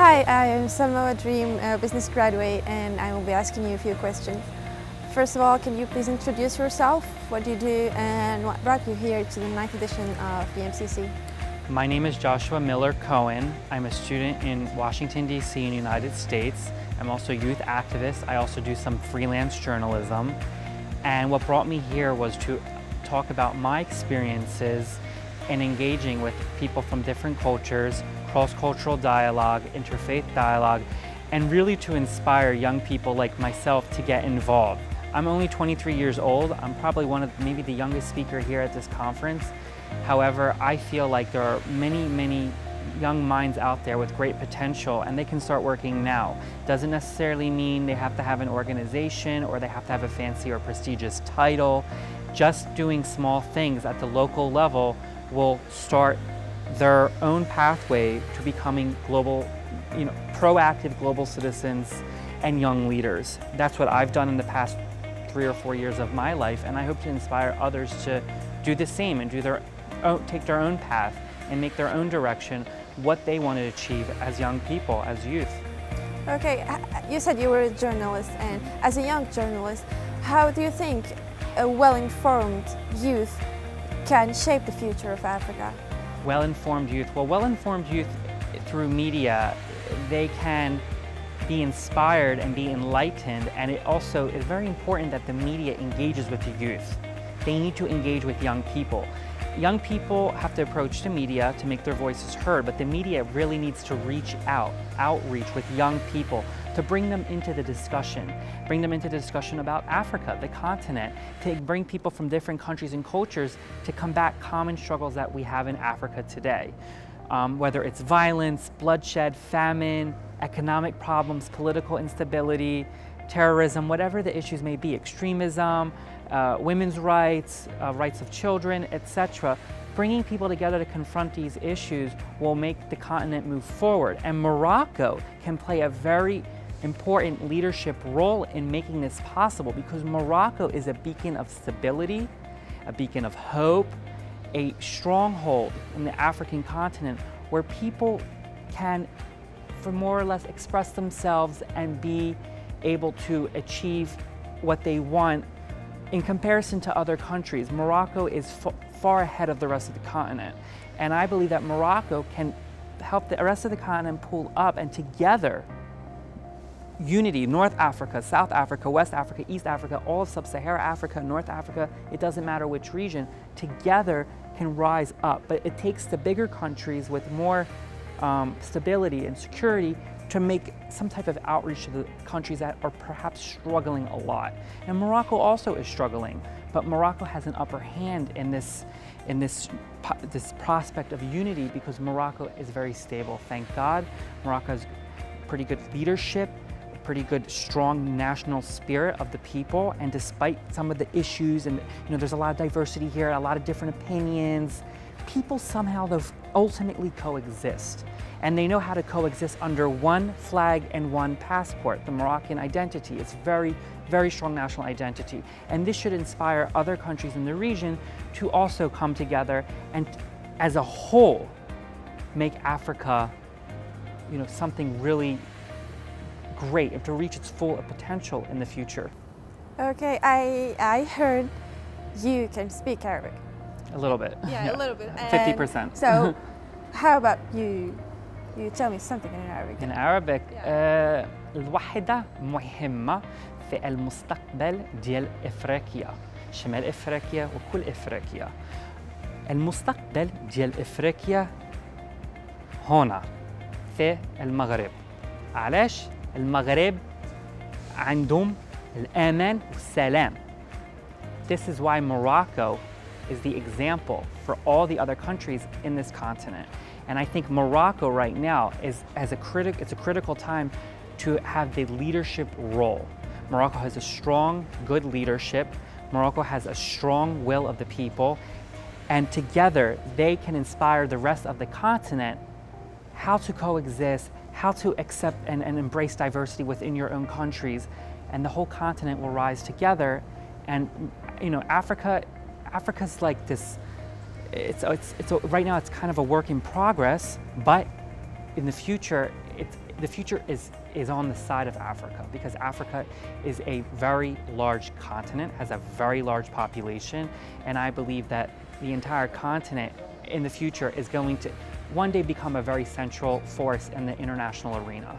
Hi, I am Salma, a Dream business graduate, and I will be asking you a few questions. First of all, can you please introduce yourself, what do you do, and what brought you here to the 9th edition of the MCC? My name is Joshua Miller Cohen. I'm a student in Washington, D.C. in the United States. I'm also a youth activist. I also do some freelance journalism. And what brought me here was to talk about my experiences in engaging with people from different cultures, cross-cultural dialogue, interfaith dialogue, and really to inspire young people like myself to get involved. I'm only 23 years old. I'm probably maybe the youngest speaker here at this conference. However, I feel like there are many young minds out there with great potential, and they can start working now. Doesn't necessarily mean they have to have an organization or they have to have a fancy or prestigious title. Just doing small things at the local level will start their own pathway to becoming global, proactive global citizens and young leaders. That's what I've done in the past 3 or 4 years of my life, and I hope to inspire others to do the same and take their own path and make their own direction what they want to achieve as young people, as youth. Okay, you said you were a journalist, and as a young journalist, how do you think a well-informed youth can shape the future of Africa? Well-informed youth. Well, well-informed youth through media, they can be inspired and be enlightened, and it also is very important that the media engages with the youth. They need to engage with young people. Young people have to approach the media to make their voices heard, but the media really needs to outreach with young people to bring them into the discussion. Bring them into the discussion about Africa, the continent, to bring people from different countries and cultures to combat common struggles that we have in Africa today. Whether it's violence, bloodshed, famine, economic problems, political instability, terrorism, whatever the issues may be, extremism, women's rights, rights of children, etc. Bringing people together to confront these issues will make the continent move forward. And Morocco can play a very important leadership role in making this possible, because Morocco is a beacon of stability, a beacon of hope, a stronghold in the African continent where people can, for more or less, express themselves and be able to achieve what they want. In comparison to other countries, Morocco is far ahead of the rest of the continent. And I believe that Morocco can help the rest of the continent pull up, and together, unity, North Africa, South Africa, West Africa, East Africa, all of Sub-Saharan Africa, North Africa, it doesn't matter which region, together can rise up. But it takes the bigger countries with more stability and security to make some type of outreach to the countries that are perhaps struggling a lot. And Morocco also is struggling, but Morocco has an upper hand in this prospect of unity, because Morocco is very stable, thank God. Morocco has pretty good leadership, pretty good strong national spirit of the people, and despite some of the issues, and there's a lot of diversity here, a lot of different opinions, people somehow ultimately coexist. And they know how to coexist under one flag and one passport. The Moroccan identity is very strong national identity. And this should inspire other countries in the region to also come together and, as a whole, make Africa, something really great, and to reach its full potential in the future. Okay, I heard you can speak Arabic. A little bit. Yeah, a little bit. 50%. So, how about you tell me something in Arabic? In Arabic, الوحدة مهمة في المستقبل ديال إفريقيا، شمال إفريقيا وكل إفريقيا. المستقبل ديال إفريقيا هنا في المغرب. علاش؟ المغرب عندهم الأمان والسلام. This is why Morocco is the example for all the other countries in this continent. And I think Morocco right now it's a critical time to have the leadership role. Morocco has a strong, good leadership. Morocco has a strong will of the people. And together, they can inspire the rest of the continent how to coexist, how to accept and embrace diversity within your own countries. And the whole continent will rise together. And Africa's like this, right now it's kind of a work in progress, but in the future, the future is on the side of Africa, because Africa is a very large continent, has a very large population, and I believe that the entire continent in the future is going to one day become a very central force in the international arena.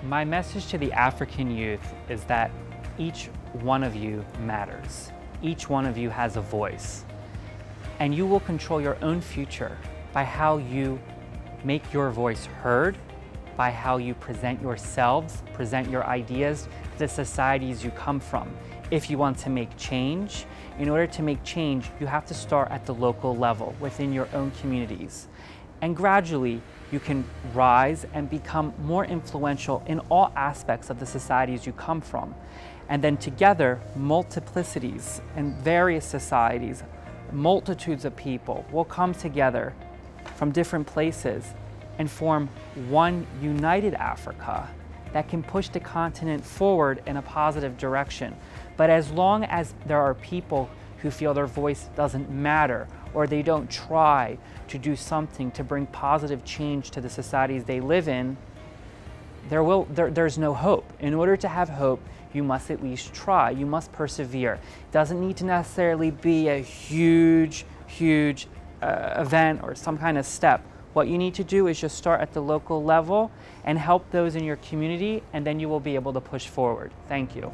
My message to the African youth is that each one of you matters. Each one of you has a voice, and you will control your own future by how you make your voice heard, by how you present yourselves, present your ideas to the societies you come from. If you want to make change, in order to make change, you have to start at the local level within your own communities. And gradually, you can rise and become more influential in all aspects of the societies you come from. And then together, multiplicities in various societies, multitudes of people will come together from different places and form one united Africa that can push the continent forward in a positive direction. But as long as there are people who feel their voice doesn't matter, or they don't try to do something to bring positive change to the societies they live in, there's no hope. In order to have hope, you must at least try, you must persevere. It doesn't need to necessarily be a huge event or some kind of step. What you need to do is just start at the local level and help those in your community, and then you will be able to push forward. Thank you.